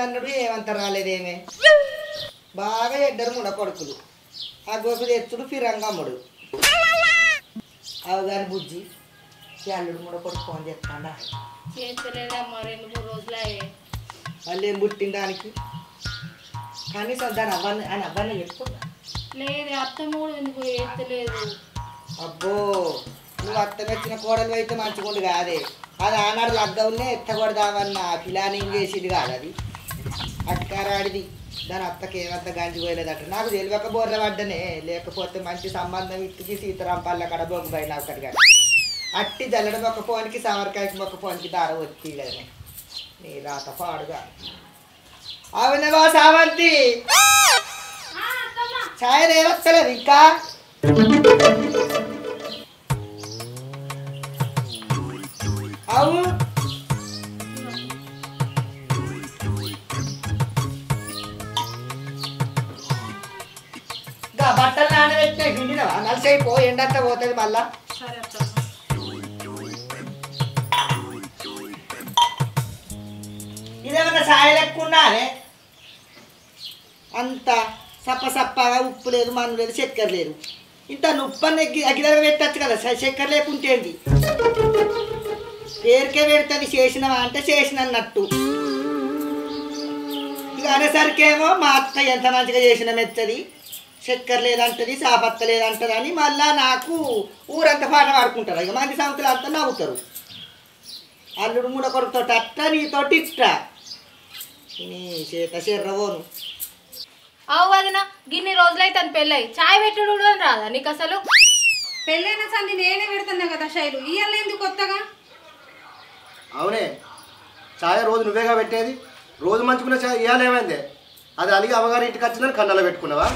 నన్నుడు ఏమంత రాలేదేమే బాగా ఎడ్డరు ముడ కొడుకులు ఆ గోపు తెచ్చుడు ఫిరంగమ్ముడు అవగాని బుజ్జి అల్లుడు ముడ కొడుకు ఫోన్ చేస్తాడా చేస్తలేదమ్మా 2-3 రోజులయ్యే వాళ్ళు ఏం పుట్టిన దానికి కనీసం దాని అవ్వని పెట్టుకున్నా లేదు అత్తమ్మ కూడా ఎందుకు చేస్తలేదు అబ్బో నువ్వు అత్తం వచ్చిన కోడలు అయితే మంచిగుండు కాదే అది ఆనాడు లగ్గవునే ఎత్తకూడదామన్న ప్లానింగ్ చేసింది కాదు అది అక్కరాడిది దాని అత్తకి ఏమంత గంజిపోయలేదట నాకు తెలియక బోర్ర పడ్డనే లేకపోతే మంచి సంబంధం ఇట్టుకి సీతారాంపల్ల కడ బొగ్గుపై నాకు కానీ అట్టి జల్లడ మొక్క పోనికి సమరకాయకి మొక్క పోనికి దార వచ్చి కదా నీ రాత పాడుగా అవునవా సావంతి ఛాయ నేనొచ్చలేదు ఇంకా అవు బట్టలు నానబెట్టిన గిండినవా నలిసైపో ఎండంతా పోతుంది మళ్ళా ఇదేమన్నా సాయలు ఎక్కువ ఉన్నానే అంత సప్పగా ఉప్పు లేదు మన్ను లేదు చక్కెర లేదు ఇంత నుప్పని అగిదరగా పెట్టచ్చు కదా చక్కెర లేకుంటే ఏంటి పేరుకే పెడుతుంది చేసినవా అంటే చేసినట్టు ఇక అనేసరికేమో మా అత్త ఎంత మంచిగా చేసిన మెత్తది చక్కెర లేదంటది సాపత్త లేదంటది అని మళ్ళా నాకు ఊరంతా పాట పాడుకుంటారు ఇక మంది సంవత్సరాలు అంతా నవ్వుతారు అల్లుడు మూడ కొడుకుతో అట్ట నీతోటి ఇట్ట నీ చేత చెర్రవోను అవు వదిన గిన్ని రోజులైతే అని పెళ్ళయి చాయ్ పెట్టుడు కూడా రాదా నీకు అసలు పెళ్ళైన సంది నేనే పెడుతున్నా కదా శైలు ఇయ్యాల ఎందుకు కొత్తగా అవునే ఛాయ రోజు నువ్వేగా పెట్టేది రోజు మంచుకున్న ఛాయ్ ఇవాళ ఏమైందే అది అలిగి అమ్మగారి ఇంటికి వచ్చిందని కన్నాలో పెట్టుకున్నావా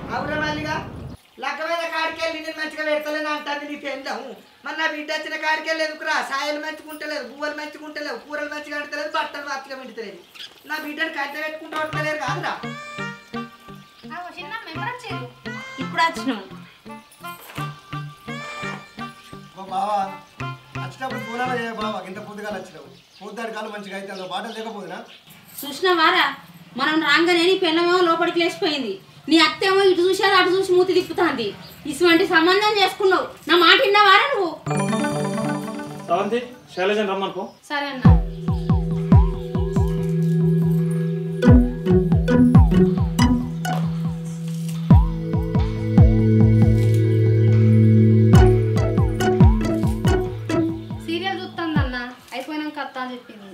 అవునా మళ్ళీగా లగ్గమైన కాడికెళ్ళి నేను మంచిగా పెడతలేను అంటుంది నీ పెందాము మరి నా బిడ్డ వచ్చిన కాడికెళ్ళి ఎందుకురా సాయలు మంచుకుంటలేదు పువ్వులు మంచుకుంటలేవు కూరలు మంచిగా అంటలేదు బట్టలు మంచిగా మింటలేదు నా బిడ్డను కంట పెట్టుకుంటూ ఉంటలేరు కాదురా ఇప్పుడు వచ్చినాం బావా వచ్చినప్పుడు పూనాలు చేయ బావా ఇంత పొద్దుగా వచ్చినావు పొద్దుటి కాలం మంచిగా అయితే అందులో బాటలు లేకపోయినా చూసినావారా మనం రాగానే నీ పెళ్ళమేమో లోపలికి లేచిపోయింది నీ అత్తేమో ఇటు చూసేది అటు చూసి మూతి తిప్పుతాంది ఇటువంటి సంబంధం చేసుకున్నావు నా మాట విన్నావారా నువ్వు అవంతి శైలజని రమ్మనుకో సరే అన్న సీరియల్ చూస్తాందన్న అయిపోయినాక అత్త అని చెప్పింది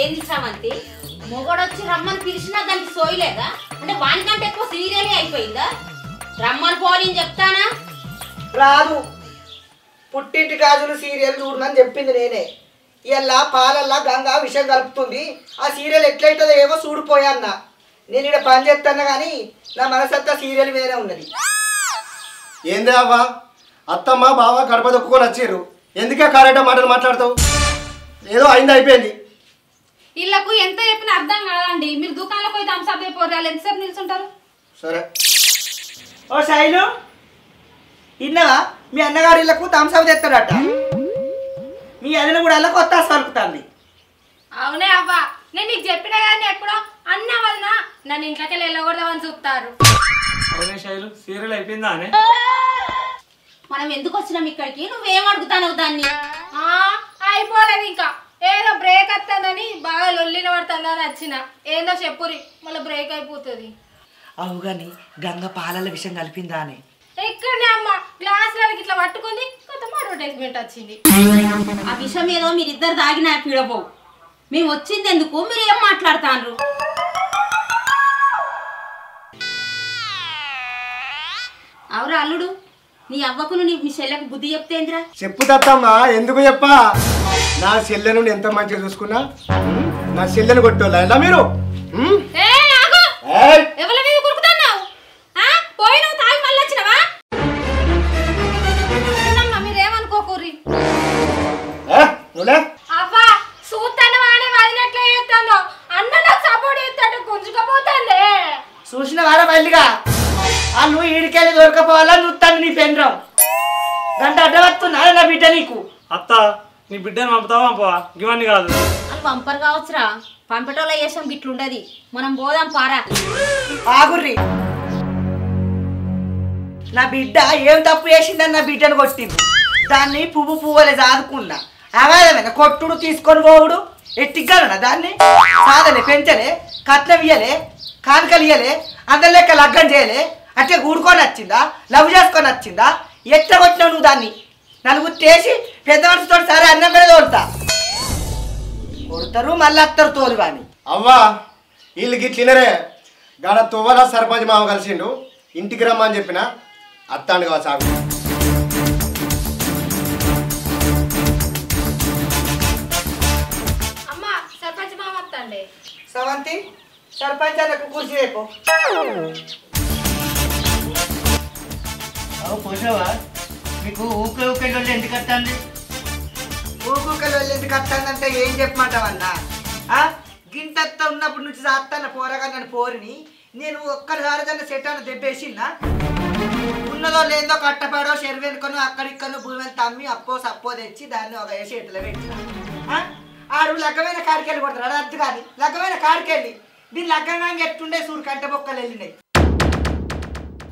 ఏంది శ్రవంతి మొగడొచ్చి రమ్మని పిలిచినా దానికి సోయలేదా అంటే వానికంటే ఎక్కువ సీరియలే అయిపోయిందా రమ్మని పోని చెప్తానా రాదు పుట్టింటి గాజులు సీరియల్ చూడమని చెప్పింది నేనే ఇలా పాలల్లా గంగా విషయం కలుపుతుంది ఆ సీరియల్ ఎట్లయితుందో ఏమో చూడిపోయాన్న నేను ఇక్కడ పని చేస్తాను కానీ నా మనసంతా సీరియల్ వేరే ఉన్నది ఏందే అవ్వా అత్తమ్మ బావ గడప దొక్కుకొని వచ్చారు ఎందుకే కారెట మాటలు మాట్లాడతావు ఏదో అయింది అయిపోయింది వీళ్ళకు ఎంత చెప్పినా అర్థం కాదండి మీరు దుకాణంలోకి పోయి థమ్స్అప్ అయిపోరు వాళ్ళు ఎంతసేపు నిల్చుంటారు సరే ఓ శైలు ఇన్నవా మీ అన్నగారు ఇళ్ళకు థమ్స్అప్ తెస్తాడట మీ అదిన కూడా అలా కొత్త పలుకుతుంది అవునే అవ్వ నేను నీకు చెప్పినా కానీ ఎప్పుడో అన్న వదిన నన్ను ఇంట్లోకి వెళ్ళకూడదామని చూపుతారు అవునే శైలు సీరియల్ అయిపోయిందా అనే మనం ఎందుకు వచ్చినాం ఇక్కడికి నువ్వేం అడుగుతావు దాన్ని అయిపోలేదు ఇంకా ఏదో బ్రేక్ వస్తుందని బాగా లొల్లిన పడుతుందని వచ్చిన ఏందో చెప్పురి మళ్ళీ బ్రేక్ అయిపోతుంది అవు కానీ గంగ పాలల విషయం కలిపిందా అని ఎక్కడనే అమ్మ గ్లాసులకి ఇట్లా పట్టుకుంది కొంత అడ్వర్టైజ్మెంట్ వచ్చింది ఆ విషయం ఏదో మీరిద్దరు దాగిన పీడపోవు మేము వచ్చింది ఎందుకు మీరు ఏం మాట్లాడతాండ్రు అవురా అల్లుడు నీ అవ్వకును నీ మీ చెల్లెకు బుద్ధి చెప్తేంద్రా చెప్పు తత్తమ్మా ఎందుకు చెప్పా నా చెల్లెను ఎంత మంచిగా చూసుకున్నా నా చెల్లెను కొట్టోళ్ళ ఎలా మీరు ఎవరి మీద కురుకుతున్నావు పోయినావు తాగి మళ్ళీ వచ్చినవా మీరేమనుకోకూరి అవ్వా చూస్తాను అని వదినట్లే చేస్తాను అన్న నాకు సపోర్ట్ చేస్తాడు గుంజుకపోతాండే చూసిన వారా మళ్ళీగా వాళ్ళు ఈడికెళ్ళి దొరకపోవాలని చూస్తాను నీ పెండ్రం గంట అడ్డవస్తున్నా నా బిడ్డ నీకు. అత్త నీ బిడ్డను పంపుతావా పంపవా ఇవన్నీ కాదు. వాళ్ళు పంపరు కావచ్చురా, పంపటోళ్ళ చేసాం గిట్లుండది. మనం పోదాం పారా. ఆగుర్రి, నా బిడ్డ ఏం తప్పు చేసిందని నా బిడ్డను కొట్టింది. దాన్ని పువ్వులే సాదుకున్నా. అవాదమైనా కొట్టుడు తీసుకొని పోవుడు ఎట్టిగ్గాలనా దాన్ని? సాదలే, పెంచలే, కట్నం ఇయ్యలే, కానుకలు ఇయ్యలే, అందరి లెక్క లగ్గం చేయలే. అంటే ఊడుకొని వచ్చిందా, లవ్ చేసుకొని వచ్చిందా? ఎట్లా కొట్టినావు నువ్వు దాన్ని? నలుగురు చేసి పెద్ద మనిషితో సరే అన్నం కూడా తోలుతా. కొడతారు మళ్ళీ అత్తరు తోలు కానీ. అవ్వా వీళ్ళకి తినరే గాడ తువ్వల సర్పంచ్ మామ కలిసిండు, ఇంటికి రమ్మని చెప్పిన అత్తాండు కావచ్చు. ఆగు అమ్మా సర్పంచ్ మామ వస్తండి. సవంతి సర్పంచ్ అన్నకు కూర్చి రేపు పోసావా? మీకు ఊకలు ఎందుకు వస్తుంది? ఊకలు ఎందుకు వస్తుందంటే ఏం చెప్పమంటావన్నా? గింతత్త ఉన్నప్పటి నుంచి సాస్తాన పోరగా నన్ను పోరిని నేను ఒక్కసారి దాన్ని సెట్టాను దెబ్బేసిందా? ఉన్నదో లేదో కట్టపాడో చెరువెనుకను అక్కడిక్కను భూమి తమ్మి అప్పో సప్పో తెచ్చి దాన్ని ఒక చేతిలో పెట్టిన. ఆడు లగ్గమైన కాడికెళ్ళి కొడతాడు అద్దు కానీ లగ్గమైన కాడికెళ్ళి దీని లగ్గంగా ఎట్టుండే సూరు కంట బొక్కలు వెళ్ళినాయి.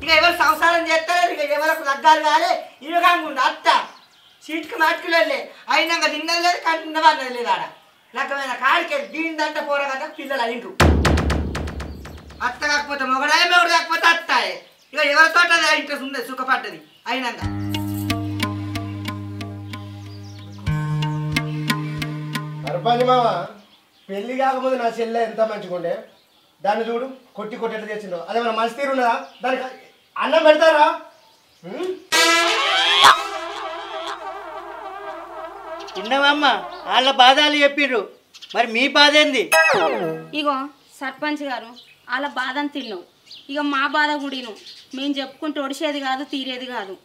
ఇక ఎవరు సంసారం చేస్తారు, ఇక ఎవరికి లగ్గాలు కాలే, ఇవిగా ఉండు అత్త సీట్కి మాటకులు వెళ్ళే అయినాక తిన్నది లేదు కంటున్నది అన్నది లేదు. ఆడ లగ్గమైన కాడికెళ్ళి దీనిదంట పోరగా పిల్లలు అయిండ్రు. అత్త కాకపోతే మొగడాయ, మొగడు కాకపోతే అత్తాయే. ఇక ఎవరితో అది ఇంట్రెస్ట్ ఉంది సుఖపడ్డది అయినాక. సర్పంచ్ మామ పెళ్లి కాకపోతే నా చెల్లె ఎంత మంచిగుండే, దాన్ని చూడు కొట్టి ఎట్లా తెచ్చిందో. అదే మన మంచి తీరు ఉన్నదా? దానికి అన్నం పెడతారా? చిన్నవమ్మ వాళ్ళ బాధలు చెప్పిండ్రు, మరి మీ బాధ ఏంది? ఇగో సర్పంచ్ గారు వాళ్ళ బాధను తిన్నావు, ఇక మా బాధ కూడాను. మేము చెప్పుకుంటూ ఒడిసేది కాదు, తీరేది కాదు.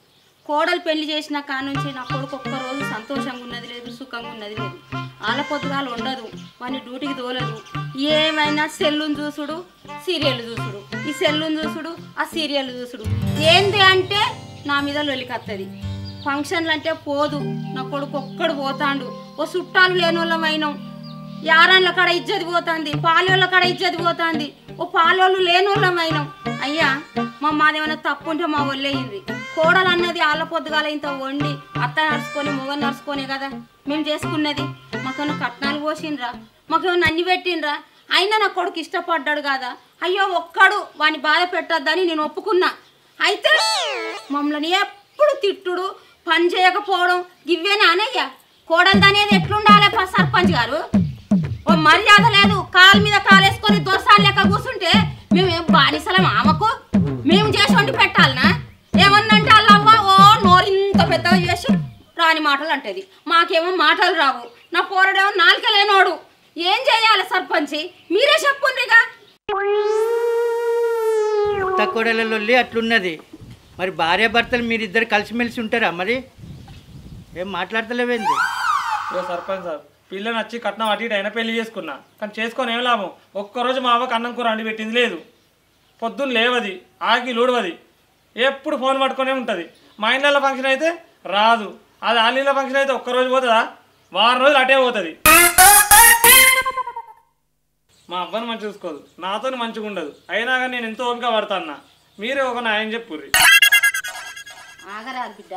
కోడలు పెళ్లి చేసిన కానుంచి నా కొడుకు ఒక్కరోజు సంతోషంగా ఉన్నది లేదు, సుఖంగా ఉన్నది లేదు. వాళ్ళ పొద్దుగాలు ఉండదు, వాని డ్యూటీకి తోలదు. ఏమైనా సెల్లును చూసుడు, సీరియల్ చూసుడు, ఈ సెల్లును చూసుడు, ఆ సీరియల్ చూసుడు. ఏంది అంటే నా మీద లొలికత్తది. ఫంక్షన్లు అంటే పోదు, నా కొడుకు ఒక్కడు పోతాండు. ఓ చుట్టాలు లేని వాళ్ళమైనాం, యారాన్ల కాడ ఇజ్జది పోతుంది, పాలోళ్ళ కాడ ఇజ్జది పోతుంది. ఓ పాలోళ్ళు లేని వాళ్ళమైనాం. అయ్యా మాదేమైనా తప్పు ఉంటే మా ఒళ్ళేయింది. కోడలు అన్నది ఆళ్ళ పొద్దుగాల ఇంత వండి అత్త నడుచుకొని మొగ నడుచుకొనే కదా మేము చేసుకున్నది. మాకేమైనా కట్నాలు పోసిండ్రా, మాకేమైనా అన్ని పెట్టిండ్రా? అయినా నా కొడుకు ఇష్టపడ్డాడు కదా, అయ్యో ఒక్కడు వాని బాధ పెట్టొద్దని నేను ఒప్పుకున్నా. అయితే మమ్మల్ని ఎప్పుడు తిట్టుడు, పని చేయకపోవడం ఇవేనా అనయ్య? కోడలు అనేది ఎట్లుండాలి సర్పంచ్ గారు? ఓ మర్యాద లేదు, కాలు మీద కాలేసుకొని దోసాలు లెక్క కూర్చుంటే మేము బానిసలం ఆమెకు? మేము చేసి వండి పెట్టాలనా? ఏమన్నంటే అల్లవ్వ ఓ నోరు ఇంత పెద్దగా చేసి రాని మాటలు అంటది, మాకేమో మాటలు రావు. నా పోరడేమో నాలుక లేనోడు. ఏం చేయాలి సర్పంచి? మీరే చెప్పుండ్రిగా. కొత్తకోడలలో అట్లున్నది. మరి భార్య భర్తలు మీరిద్దరు కలిసిమెలిసి ఉంటారా? మరి ఏం మాట్లాడతలేవేంది? సర్పంచ్ సార్ పిల్లని వచ్చి కట్నం అటు ఇటు అయినా పెళ్లి చేసుకున్నా, కానీ చేసుకొని ఏం లాభం? ఒక్కరోజు మా అవ్వకు అన్నం కూర వండి పెట్టింది లేదు. పొద్దున్న లేవది, ఆగి లూడవది, ఎప్పుడు ఫోన్ పట్టుకునే ఉంటుంది. మా ఇంట్లో ఫంక్షన్ అయితే రాదు, అది ఆలీల ఫంక్షన్ అయితే ఒక్కరోజు పోతుందా? వారం రోజులు అటే పోతుంది. మా అవ్వను మంచిగా చూసుకోదు, నాతో మంచిగా ఉండదు. అయినా కానీ నేను ఎంతో ఓపిక పడతాన్నా. మీరే ఒక న్యాయం చెప్పుర్రి. ఆగరాదు బిడ్డ,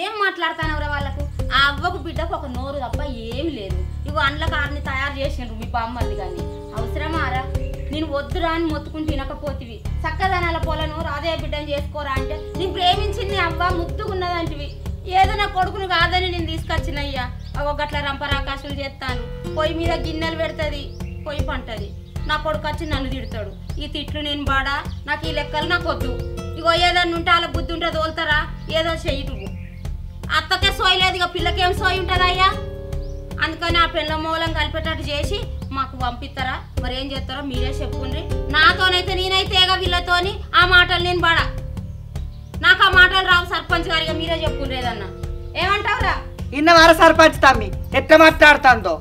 ఏం మాట్లాడతానవరా వాళ్ళకు? ఆ అవ్వకు బిడ్డకు ఒక నోరు తప్ప ఏం లేదు. ఇగో అండ్ల కారుని తయారు చేసిండ్రు మీ బామ్మది. కానీ అవసరమారా? నేను వద్దురా అని మొత్తుకుని తినకపోతివి. చక్కదనాల పొలను రాధే బిడ్డని చేసుకోరా అంటే నేను ప్రేమించింది అవ్వ ముద్దుకున్నదంటివి. ఏదో నా కొడుకును కాదని నేను తీసుకొచ్చినయ్యా. ఒక గట్ల రంపరాకాశులు చేస్తాను, పొయ్యి మీద గిన్నెలు పెడుతుంది, పొయ్యి పంటది. నా కొడుకు వచ్చి నన్ను తిడతాడు. ఈ తిట్లు నేను బాడా, నాకు ఈ లెక్కలు నాకు వద్దు. ఇగో ఏదన్నా ఉంటే అలా బుద్ధి ఉంటే తోలుతారా? ఏదో చెయ్యటు. అత్తకే సోయి లేదు, ఇక పిల్లకేం సోయి ఉంటుంది అయ్యా? అందుకని ఆ పిల్ల మూలం కలిపేటట్టు చేసి మాకు పంపిస్తారా? మరి ఏం చేస్తారో మీరే చెప్పుండ్రి. నాతోనైతే నేనైతే ఏగా వీళ్ళతోని ఆ మాటలు నేను బాడా, నాకు ఆ మాటలు రావు. సర్పంచ్ గారిగా మీరే చెప్పుండ్రి ఏదన్నా. ఏమంటావురా? ఇన్నవార సర్పంచ్ తమ్మి ఎట్లా మాట్లాడుతుందో.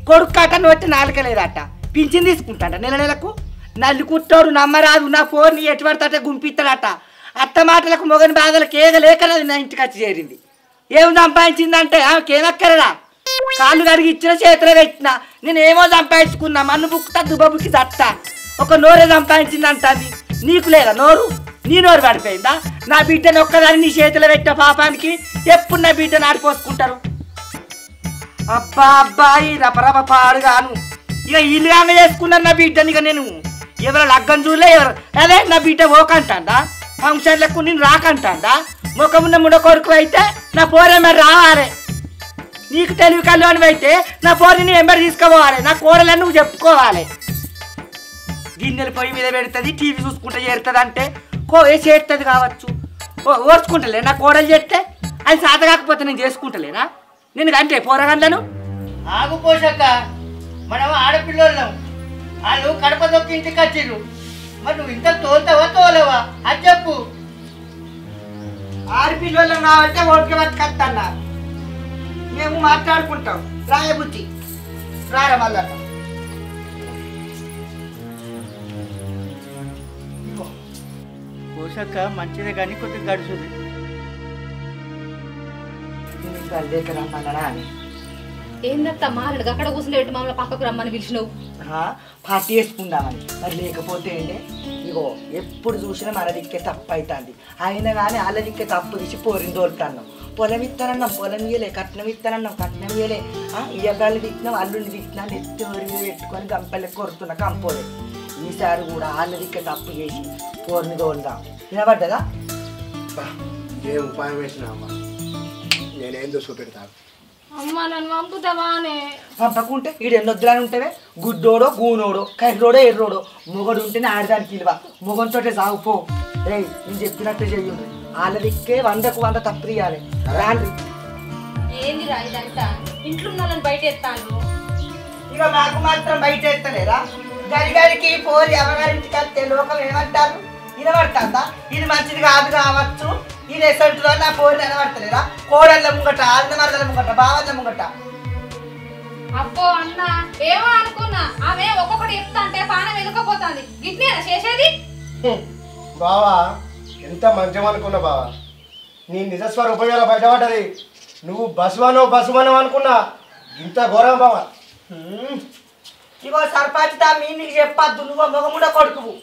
కొడుకు కాటను వచ్చి నాలుకలేదట, పింఛన్ తీసుకుంటాడ నెల నెలకు. నల్లి కుట్టాడు నమ్మరాదు, నా ఫోన్ ఎటు పడతాటే గుంపిస్తాడట. అత్త మాటలకు మొగని బాధలకు ఏగలేకనది నా ఇంటికి వచ్చి చేరింది. ఏం సంపాదించిందంటే ఆమెకి ఏమక్కరరా? కాళ్ళు కడిగి ఇచ్చిన చేతిలో పెట్టిన నేను ఏమో సంపాదించుకున్నా, మన్ను బుక్కుతా దుబ్బబుక్కి తట్టా, ఒక నోరే సంపాదించిందంటుంది. నీకు లేదా నోరు? నీ నోరు పడిపోయిందా? నా బిడ్డను ఒక్కదాన్ని నీ చేతిలో పెట్టిన పాపానికి ఎప్పుడు నా బిడ్డను ఆడిపోసుకుంటారు. అబ్బా అబ్బా ఈ రపరప పాడుగాను. ఇక ఇల్లుగానే చేసుకున్నాను నా బిడ్డని. ఇక నేను ఎవరు లగ్గం చూడలే, ఎవరు అదే నా బిడ్డ ఓకంటాందా, ఫంక్షన్లకు నేను రాకంటాందా? ముఖమున్న ముడ కొడుకు అయితే నా పోరే మరి రావాలి. నీకు తెలివి కళ్ళని అయితే నా పోరిని ఎంబడి తీసుకోవాలి, నా కూరలని నువ్వు చెప్పుకోవాలి. గిన్నెలు పొయ్యి మీద పెడుతుంది, టీవీ చూసుకుంటూ చేరుతుంది అంటే చేస్తుంది కావచ్చు. ఓర్చుకుంటలే నా కూరలు చేస్తే? అది సాత కాకపోతే నేను చేసుకుంటలేనా? నేను అంటే పోరగండ్లను ఆగుపోసాక మనం ఆడపిల్లలం, వాళ్ళు కడప దొక్కి ఇంటికి వచ్చిర్రు, మరి నువ్వు ఇంత తోలుతావా తోలవా అది చెప్పు. ఆడపిల్లలు నావంటే ఓడికి బతుకత్తన్నా, మేము మాట్లాడుకుంటాం. రాయబుద్ధి రారా మళ్ళా. పోసాక మంచిదే కానీ కొద్దిగా గడుచుది. లేక రమ్మన్నా అని ఏందత్తా మాట్లాడు, అక్కడ కూర్చుని మమ్మల్ని పక్కకు రమ్మని పిలిచినావు. పార్టీ వేసుకుందామని. మరి లేకపోతే ఏంటే ఇగో ఎప్పుడు చూసినా మన దిక్కే తప్పు అవుతుంది. అయినా కానీ వాళ్ళ దిక్కే తప్పు తీసి పోరిని తోలుతున్నాం. పొలం ఇస్తానన్నాం, పొలం ఇయ్యలే. కట్నం ఇస్తానన్నాం, కట్నం ఇయ్యలే. ఇయ్యగాళ్ళు తిట్టినాం, అల్లుని తిట్టినా నెత్తి ఒరిగి పెట్టుకొని గంపలకి కొడుతున్నా కంపోలే. ఈసారి కూడా వాళ్ళ దిక్కే తప్పు చేసి పోరిని తోలుదాం. వినబడ్డదా? ఏ ఉపాయం వేసినా అమ్మా, నేనేం చూపెడతాను. అమ్మ నన్ను పంపుతావానే? పంపకుంటే ఈడు ఎన్నొద్దులని ఉంటేనే గుడ్డోడో గూనోడో కర్రోడో ఎర్రోడో మొగడు ఉంటేనే ఆడదానికి విలువ. మొగంతోటే సాగుపో. రేయ్ నేను చెప్పినట్టు చెయ్యండి. వాళ్ళ దిక్కే 100కు 100 తప్పు తీయాలి. రాండి. ఏంది రా ఇదంతా? ఇంట్లో ఉన్న వాళ్ళని బయట ఎత్తాను. ఇక మాకు మాత్రం బయట ఎత్తలేరా? గడిగడికి పోలి అమ్మగారింటికి వస్తే లోకం ఏమంటారు? వినబడుతుందా? ఇది మంచిది కాదు కావచ్చు, ఈ రెసెంట్లో నా పోలి నిలబడతలేరా? కోడళ్ళ ముంగట, అన్నమర్దల ముంగట, బావళ్ళ ముంగట. అబ్బో అన్న ఏమో అనుకున్నా, ఆమె ఒక్కొక్కటి చెప్తా అంటే పానం ఎదుకపోతుంది. గిట్నేనా చేసేది? బావా ఎంత మంచం అనుకున్నా బావా, నీ నిజస్వరూపం ఇలా బయటపడ్డది. నువ్వు బసువనో అనుకున్నా, ఇంత ఘోరం బావా. ఇగో సర్పంచ్ మీ నీకు చెప్పద్దు, నువ్వు మొగముండ కొడుకువు.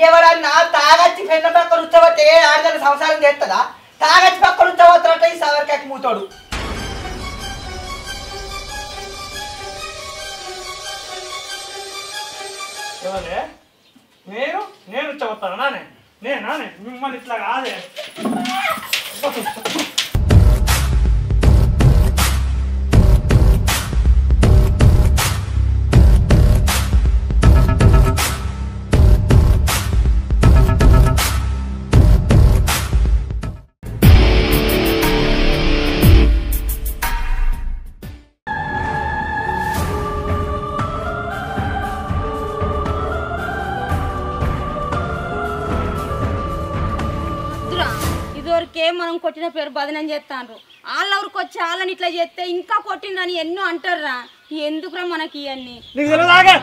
ఎవడన్నా తాగచ్చి పెన్న పక్కన ఉచ్చబట్టే ఆడదాన్ని సంసారం చేస్తుందా? తాగచ్చి పక్కన ఉచ్చబోతున్నట్ట ఈ సవరికాకి మూతోడు. ఎవరే నేను చెబుతాను నానే, నేనానే మిమ్మల్ని ఇట్లా కాదే. ఇదివరకే మనం కొట్టిన పేరు బదనం చేస్తాను. వాళ్ళెవరికి వచ్చి వాళ్ళని ఇట్లా చేస్తే ఇంకా కొట్టిందని ఎన్నో అంటారా. ఎందుకురా మనకి ఇవన్నీ? నీకు తెలియదాగా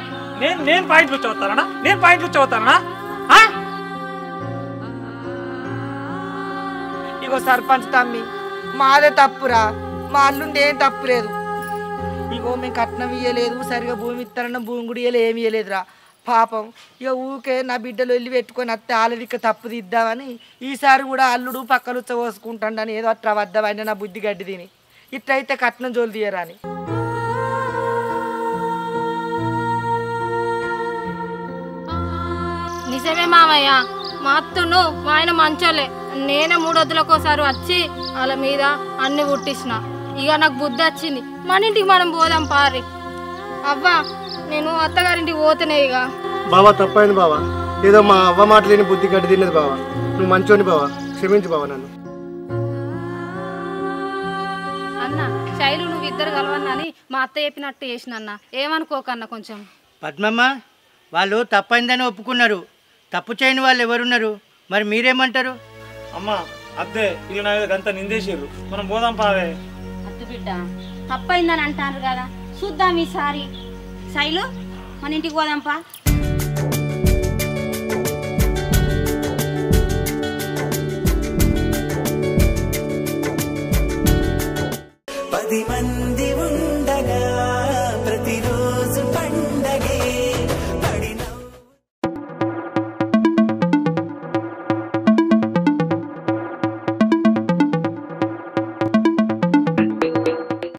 నేను పాయింట్లు చదువుతానా? నేను పాయింట్లు చదువుతానా? ఇగో సర్పంచ్ తమ్మి మాదే తప్పురా, మా అల్లుండి ఏం తప్పు లేదు. ఇగో మేము కట్నం ఇయ్యలేదు, సరిగా భూమి ఇస్తారన్న భూమి కూడా ఇయ్యలే, ఏమి ఇయ్యలేదురా పాపం. ఇక ఊకే నా బిడ్డలు వెళ్ళి పెట్టుకొని అత్తే ఆలదిక్క తప్పు దిద్దామని ఈసారి కూడా అల్లుడు పక్కలు పోసుకుంటాడని ఏదో అట్లా వద్దవైనా నా బుద్ధి గడ్డి తిని ఇట్లయితే కట్నం జోలు తీయరా అని. నిజమే మామయ్య, మా అత్తను మా ఆయన మంచోలే. నేనే 3 వద్దులకోసారి వచ్చి వాళ్ళ మీద అన్ని పుట్టించిన. ఇక నాకు బుద్ధి వచ్చింది, మన ఇంటికి మనం పోదాం పారి. అవ్వా నేను అత్తగారింటికి పోతేనే ఇక. బావా తప్పైంది బావా, ఏదో మా అవ్వ మాట లేని బుద్ధి గడ్డి తిన్నది బావా. నువ్వు మంచోని బావా, క్షమించు బావా నన్ను. అన్న శైలు నువ్వు ఇద్దరు కలవన్నని మా అత్త చెప్పినట్టు చేసిన అన్న, ఏమనుకోకన్నా కొంచెం. పద్మమ్మ వాళ్ళు తప్పైందని ఒప్పుకున్నారు, తప్పు చేయని వాళ్ళు ఎవరున్నారు? మరి మీరేమంటారు? అమ్మ అద్దే ఇక నా అంతా నిందేసిర్రు, మనం పోదాం పావే. అద్దు బిడ్డ తప్పైందని అంటారు కదా, చూద్దాం ఈసారి. శైలు మన ఇంటికి పోదాంపా. కొద్ది మంది ఉండగా